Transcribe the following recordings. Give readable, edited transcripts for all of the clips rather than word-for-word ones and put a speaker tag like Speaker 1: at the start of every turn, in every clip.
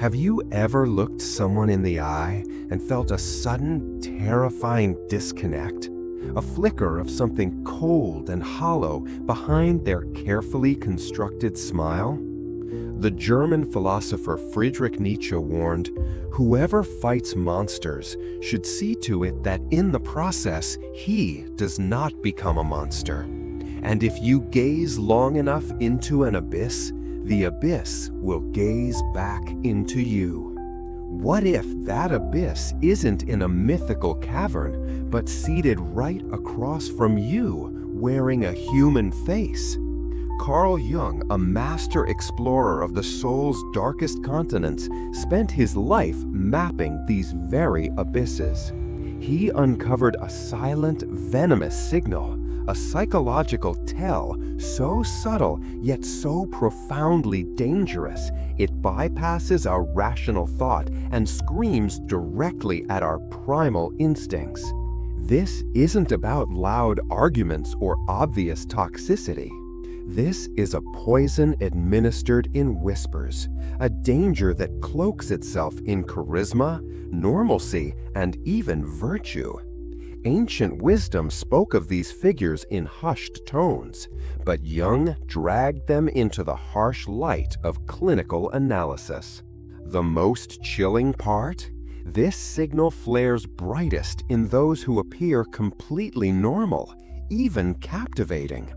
Speaker 1: Have you ever looked someone in the eye and felt a sudden, terrifying disconnect? A flicker of something cold and hollow behind their carefully constructed smile? The German philosopher Friedrich Nietzsche warned, "Whoever fights monsters should see to it that in the process he does not become a monster. And if you gaze long enough into an abyss, the abyss will gaze back into you." What if that abyss isn't in a mythical cavern, but seated right across from you, wearing a human face? Carl Jung, a master explorer of the soul's darkest continents, spent his life mapping these very abysses. He uncovered a silent, venomous signal, a psychological tell so subtle yet so profoundly dangerous it bypasses our rational thought and screams directly at our primal instincts. This isn't about loud arguments or obvious toxicity. This is a poison administered in whispers, a danger that cloaks itself in charisma, normalcy, and even virtue. Ancient wisdom spoke of these figures in hushed tones, but Jung dragged them into the harsh light of clinical analysis. The most chilling part? This signal flares brightest in those who appear completely normal, even captivating.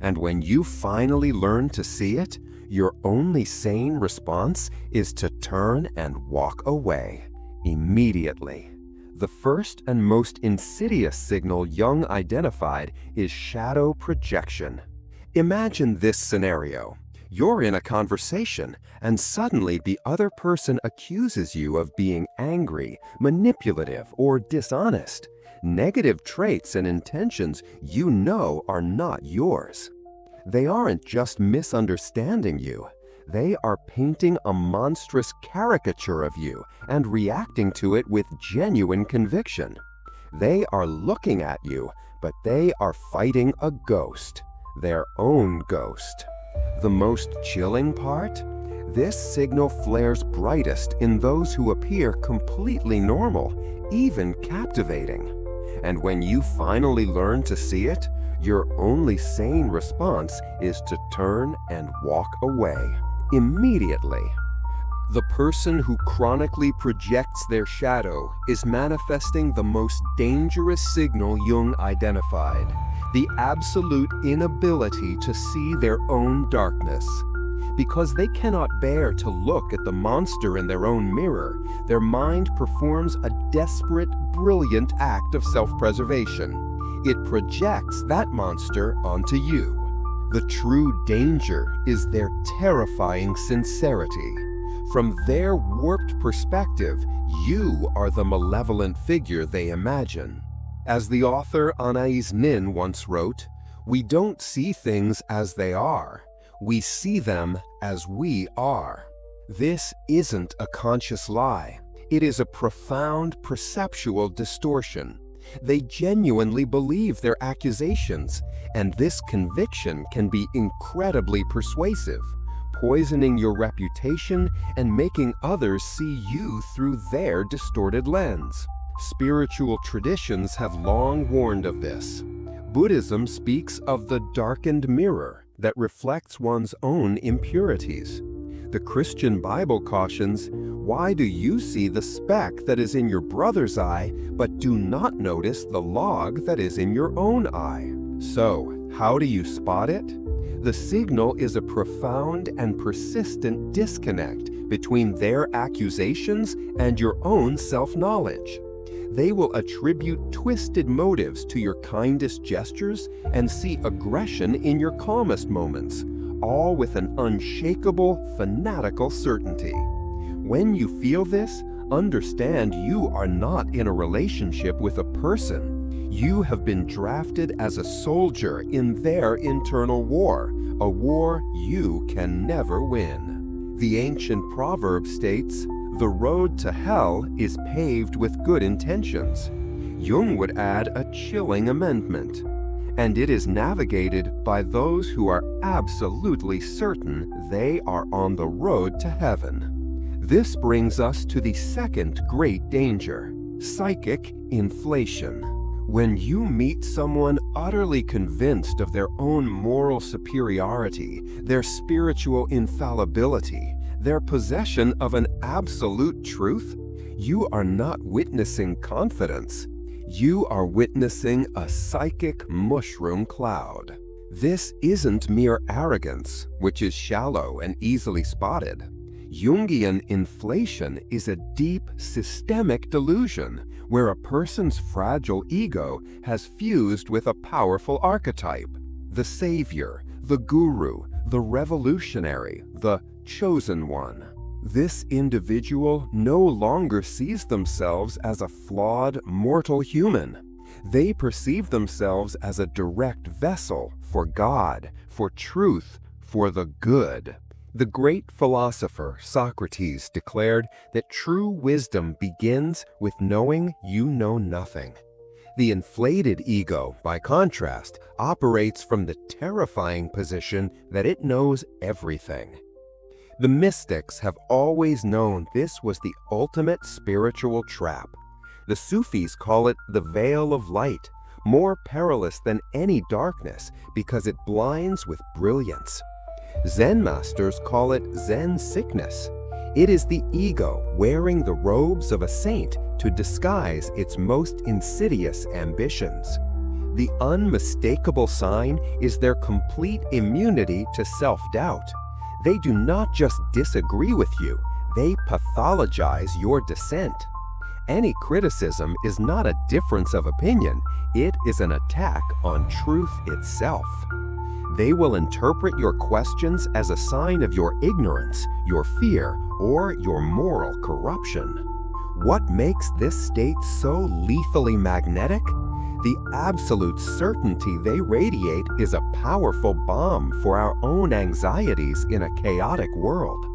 Speaker 1: And when you finally learn to see it, your only sane response is to turn and walk away immediately. The first and most insidious signal Jung identified is shadow projection. Imagine this scenario. You're in a conversation, and suddenly the other person accuses you of being angry, manipulative, or dishonest. Negative traits and intentions you know are not yours. They aren't just misunderstanding you. They are painting a monstrous caricature of you and reacting to it with genuine conviction. They are looking at you, but they are fighting a ghost, their own ghost. The most chilling part? This signal flares brightest in those who appear completely normal, even captivating. And when you finally learn to see it, your only sane response is to turn and walk away immediately. The person who chronically projects their shadow is manifesting the most dangerous signal Jung identified, the absolute inability to see their own darkness. Because they cannot bear to look at the monster in their own mirror, their mind performs a desperate, brilliant act of self-preservation. It projects that monster onto you. The true danger is their terrifying sincerity. From their warped perspective, you are the malevolent figure they imagine. As the author Anaïs once wrote, "We don't see things as they are. We see them as we are." This isn't a conscious lie. It is a profound perceptual distortion. They genuinely believe their accusations, and this conviction can be incredibly persuasive, poisoning your reputation and making others see you through their distorted lens. Spiritual traditions have long warned of this. Buddhism speaks of the darkened mirror that reflects one's own impurities. The Christian Bible cautions, "Why do you see the speck that is in your brother's eye, but do not notice the log that is in your own eye?" So, how do you spot it? The signal is a profound and persistent disconnect between their accusations and your own self-knowledge. They will attribute twisted motives to your kindest gestures and see aggression in your calmest moments, all with an unshakable, fanatical certainty. When you feel this, understand you are not in a relationship with a person. You have been drafted as a soldier in their internal war, a war you can never win. The ancient proverb states, "The road to hell is paved with good intentions." Jung would add a chilling amendment, "And it is navigated by those who are absolutely certain they are on the road to heaven." This brings us to the second great danger, psychic inflation. When you meet someone utterly convinced of their own moral superiority, their spiritual infallibility, their possession of an absolute truth, you are not witnessing confidence. You are witnessing a psychic mushroom cloud. This isn't mere arrogance, which is shallow and easily spotted. Jungian inflation is a deep, systemic delusion where a person's fragile ego has fused with a powerful archetype: the savior, the guru, the revolutionary, the chosen one. This individual no longer sees themselves as a flawed, mortal human. They perceive themselves as a direct vessel for God, for truth, for the good. The great philosopher Socrates declared that true wisdom begins with knowing you know nothing. The inflated ego, by contrast, operates from the terrifying position that it knows everything. The mystics have always known this was the ultimate spiritual trap. The Sufis call it the veil of light, more perilous than any darkness because it blinds with brilliance. Zen masters call it Zen sickness. It is the ego wearing the robes of a saint to disguise its most insidious ambitions. The unmistakable sign is their complete immunity to self-doubt. They do not just disagree with you, they pathologize your dissent. Any criticism is not a difference of opinion, it is an attack on truth itself. They will interpret your questions as a sign of your ignorance, your fear, or your moral corruption. What makes this state so lethally magnetic? The absolute certainty they radiate is a powerful bomb for our own anxieties in a chaotic world.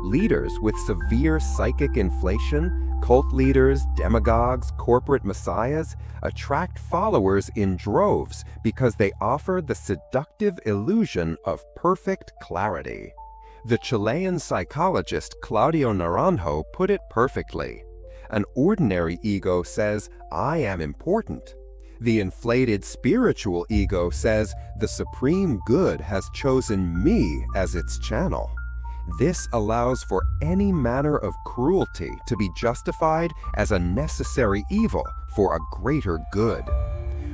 Speaker 1: Leaders with severe psychic inflation, cult leaders, demagogues, corporate messiahs, attract followers in droves because they offer the seductive illusion of perfect clarity. The Chilean psychologist Claudio Naranjo put it perfectly. An ordinary ego says, "I am important." The inflated spiritual ego says, "The supreme good has chosen me as its channel." This allows for any manner of cruelty to be justified as a necessary evil for a greater good.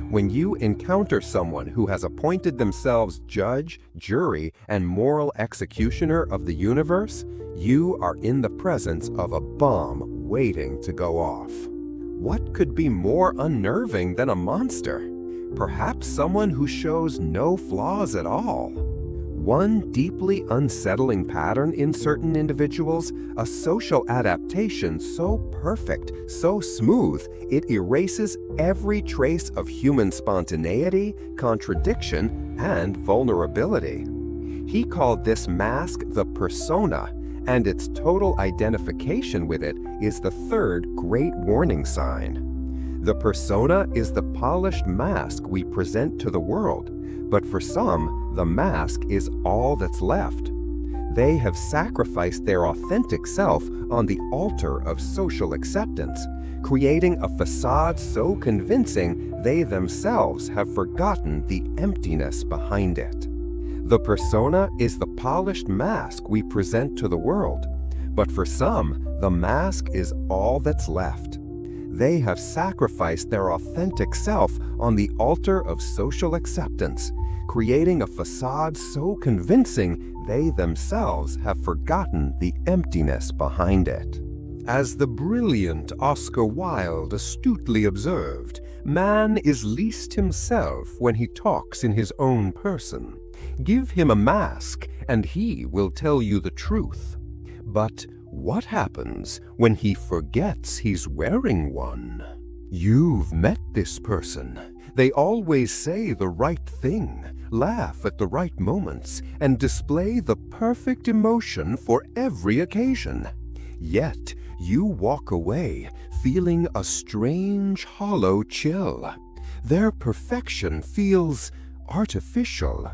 Speaker 1: When you encounter someone who has appointed themselves judge, jury, and moral executioner of the universe, you are in the presence of a bomb waiting to go off. What could be more unnerving than a monster? Perhaps someone who shows no flaws at all. One deeply unsettling pattern in certain individuals, a social adaptation so perfect, so smooth, it erases every trace of human spontaneity, contradiction, and vulnerability. He called this mask the persona, and its total identification with it is the third great warning sign. The persona is the polished mask we present to the world, but for some, the mask is all that's left. They have sacrificed their authentic self on the altar of social acceptance, creating a facade so convincing they themselves have forgotten the emptiness behind it. The persona is the polished mask we present to the world, but for some, the mask is all that's left. They have sacrificed their authentic self on the altar of social acceptance, creating a facade so convincing they themselves have forgotten the emptiness behind it. As the brilliant Oscar Wilde astutely observed, man is least himself when he talks in his own person. Give him a mask, and he will tell you the truth. But what happens when he forgets he's wearing one? You've met this person. They always say the right thing, laugh at the right moments, and display the perfect emotion for every occasion. Yet you walk away feeling a strange, hollow chill. Their perfection feels artificial.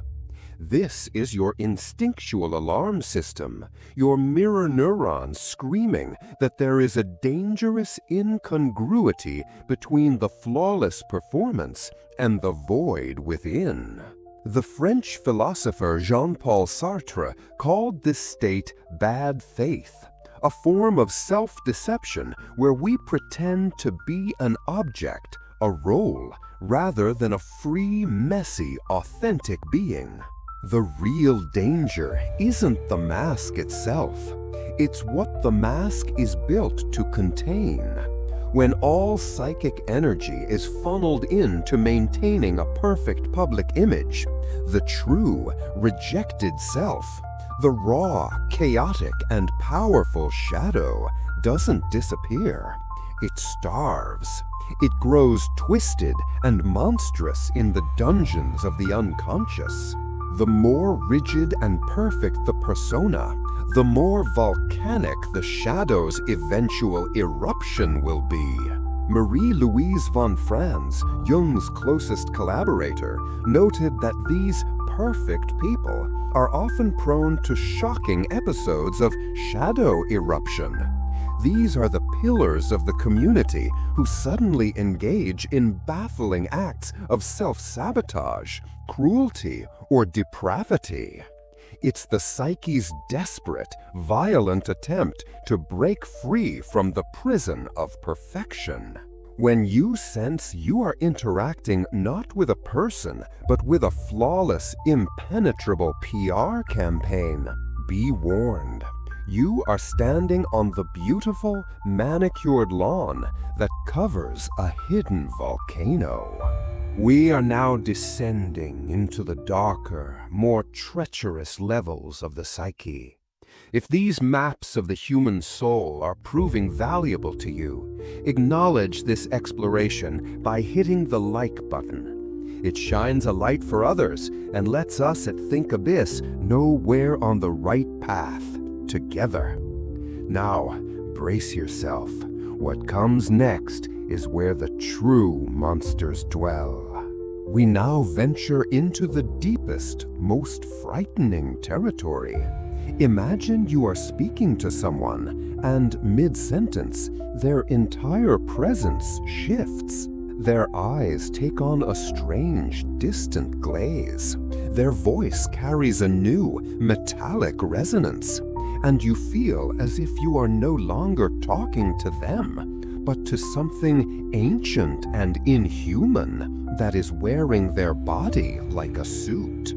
Speaker 1: This is your instinctual alarm system, your mirror neurons screaming that there is a dangerous incongruity between the flawless performance and the void within. The French philosopher Jean-Paul Sartre called this state bad faith, a form of self-deception where we pretend to be an object, a role, rather than a free, messy, authentic being. The real danger isn't the mask itself. It's what the mask is built to contain. When all psychic energy is funneled into maintaining a perfect public image, the true, rejected self, the raw, chaotic, and powerful shadow, doesn't disappear. It starves. It grows twisted and monstrous in the dungeons of the unconscious. The more rigid and perfect the persona, the more volcanic the shadow's eventual eruption will be. Marie-Louise von Franz, Jung's closest collaborator, noted that these perfect people are often prone to shocking episodes of shadow eruption. These are the pillars of the community who suddenly engage in baffling acts of self-sabotage, cruelty, or depravity. It's the psyche's desperate, violent attempt to break free from the prison of perfection. When you sense you are interacting not with a person, but with a flawless, impenetrable PR campaign, be warned. You are standing on the beautiful, manicured lawn that covers a hidden volcano. We are now descending into the darker, more treacherous levels of the psyche. If these maps of the human soul are proving valuable to you, acknowledge this exploration by hitting the like button. It shines a light for others and lets us at Think Abyss know we're on the right path, together. Now, brace yourself. What comes next is where the true monsters dwell. We now venture into the deepest, most frightening territory. Imagine you are speaking to someone, and mid-sentence, their entire presence shifts. Their eyes take on a strange, distant glaze. Their voice carries a new, metallic resonance, and you feel as if you are no longer talking to them, but to something ancient and inhuman that is wearing their body like a suit.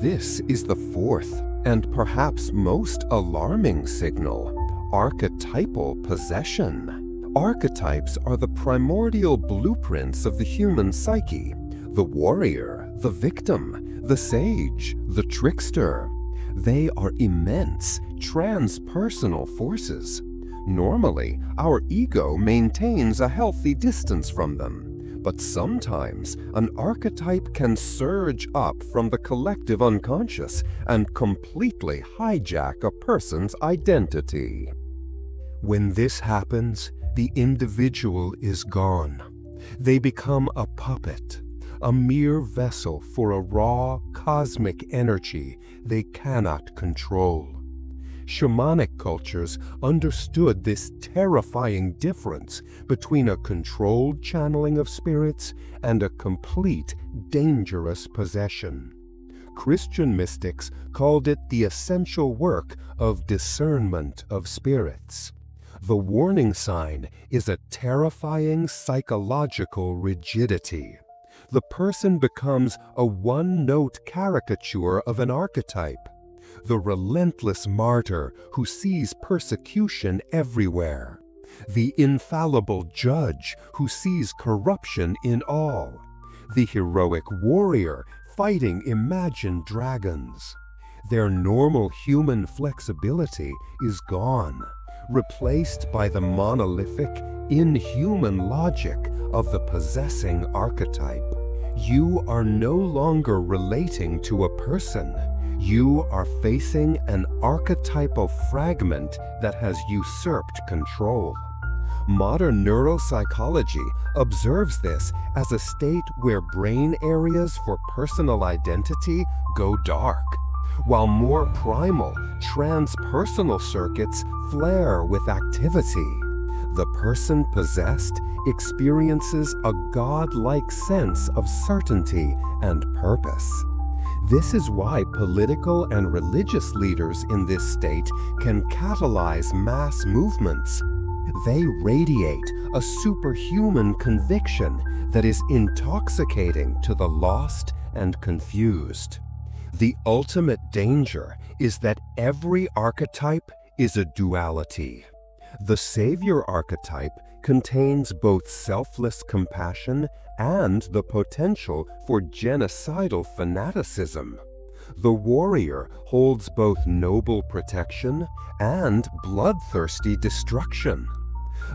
Speaker 1: This is the fourth and perhaps most alarming signal: archetypal possession. Archetypes are the primordial blueprints of the human psyche: the warrior, the victim, the sage, the trickster. They are immense, transpersonal forces. Normally, our ego maintains a healthy distance from them. But sometimes, an archetype can surge up from the collective unconscious and completely hijack a person's identity. When this happens, the individual is gone. They become a puppet, a mere vessel for a raw, cosmic energy they cannot control. Shamanic cultures understood this terrifying difference between a controlled channeling of spirits and a complete, dangerous possession. Christian mystics called it the essential work of discernment of spirits. The warning sign is a terrifying psychological rigidity. The person becomes a one-note caricature of an archetype. The relentless martyr who sees persecution everywhere. The infallible judge who sees corruption in all. The heroic warrior fighting imagined dragons. Their normal human flexibility is gone, replaced by the monolithic, inhuman logic of the possessing archetype. You are no longer relating to a person. You are facing an archetypal fragment that has usurped control. Modern neuropsychology observes this as a state where brain areas for personal identity go dark, while more primal, transpersonal circuits flare with activity. The person possessed experiences a godlike sense of certainty and purpose. This is why political and religious leaders in this state can catalyze mass movements. They radiate a superhuman conviction that is intoxicating to the lost and confused. The ultimate danger is that every archetype is a duality. The savior archetype contains both selfless compassion and the potential for genocidal fanaticism. The warrior holds both noble protection and bloodthirsty destruction.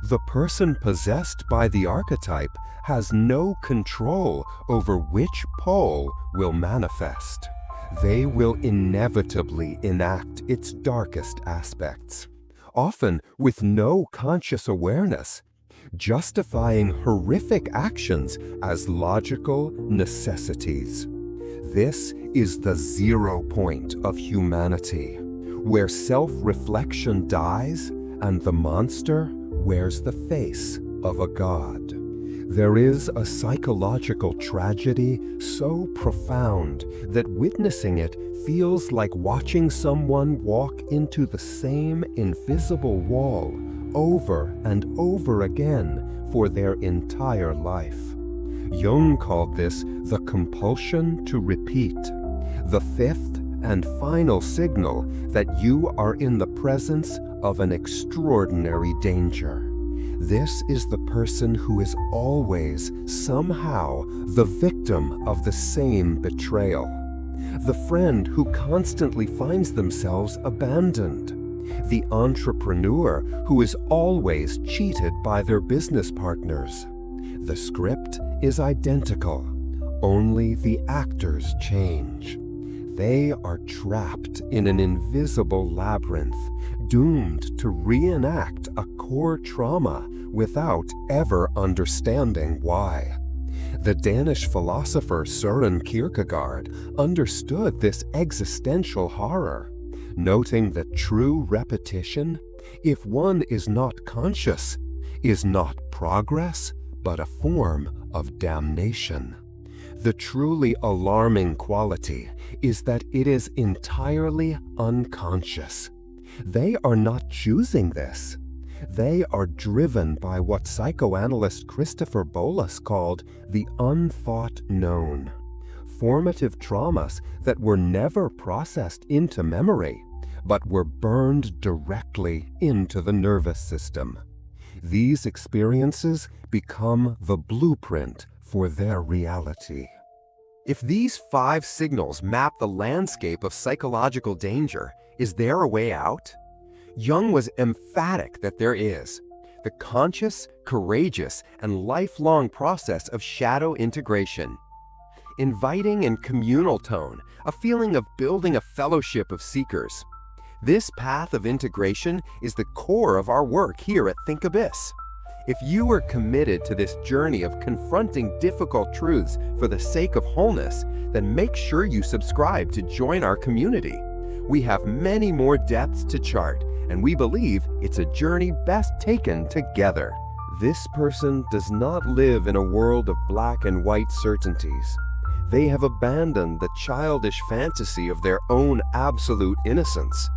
Speaker 1: The person possessed by the archetype has no control over which pole will manifest. They will inevitably enact its darkest aspects, often with no conscious awareness, justifying horrific actions as logical necessities. This is the 0 point of humanity, where self-reflection dies and the monster wears the face of a god. There is a psychological tragedy so profound that witnessing it feels like watching someone walk into the same invisible wall over and over again for their entire life. Jung called this the compulsion to repeat, the fifth and final signal that you are in the presence of an extraordinary danger. This is the person who is always, somehow, the victim of the same betrayal. The friend who constantly finds themselves abandoned. The entrepreneur who is always cheated by their business partners. The script is identical, only the actors change. They are trapped in an invisible labyrinth, doomed to reenact a core trauma without ever understanding why. The Danish philosopher Søren Kierkegaard understood this existential horror, noting that true repetition, if one is not conscious, is not progress, but a form of damnation. The truly alarming quality is that it is entirely unconscious. They are not choosing this. They are driven by what psychoanalyst Christopher Bollas called the unthought known. Formative traumas that were never processed into memory, but were burned directly into the nervous system. These experiences become the blueprint for their reality.
Speaker 2: If these 5 signals map the landscape of psychological danger, is there a way out? Jung was emphatic that there is. The conscious, courageous, and lifelong process of shadow integration. Inviting and communal tone, a feeling of building a fellowship of seekers. This path of integration is the core of our work here at Think Abyss. If you are committed to this journey of confronting difficult truths for the sake of wholeness, then make sure you subscribe to join our community. We have many more depths to chart, and we believe it's a journey best taken together.
Speaker 1: This person does not live in a world of black and white certainties. They have abandoned the childish fantasy of their own absolute innocence.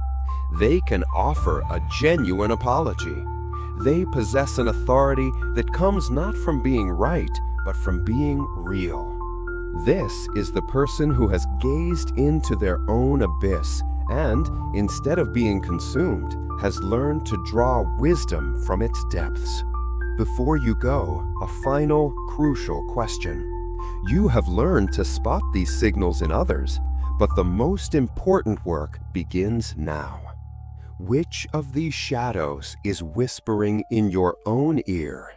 Speaker 1: They can offer a genuine apology. They possess an authority that comes not from being right, but from being real. This is the person who has gazed into their own abyss and, instead of being consumed, has learned to draw wisdom from its depths. Before you go, a final, crucial question. You have learned to spot these signals in others, but the most important work begins now. Which of these shadows is whispering in your own ear?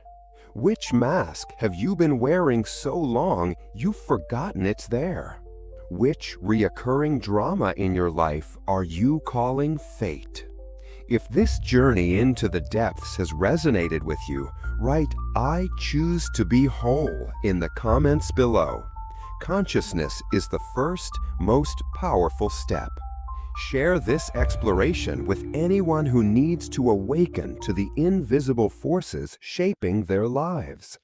Speaker 1: Which mask have you been wearing so long you've forgotten it's there? Which reoccurring drama in your life are you calling fate?
Speaker 2: If this journey into the depths has resonated with you, write "I choose to be whole" in the comments below. Consciousness is the first, most powerful step. Share this exploration with anyone who needs to awaken to the invisible forces shaping their lives.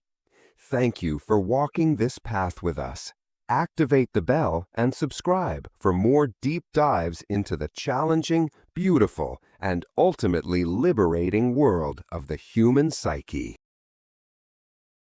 Speaker 2: Thank you for walking this path with us. Activate the bell and subscribe for more deep dives into the challenging, beautiful, and ultimately liberating world of the human psyche.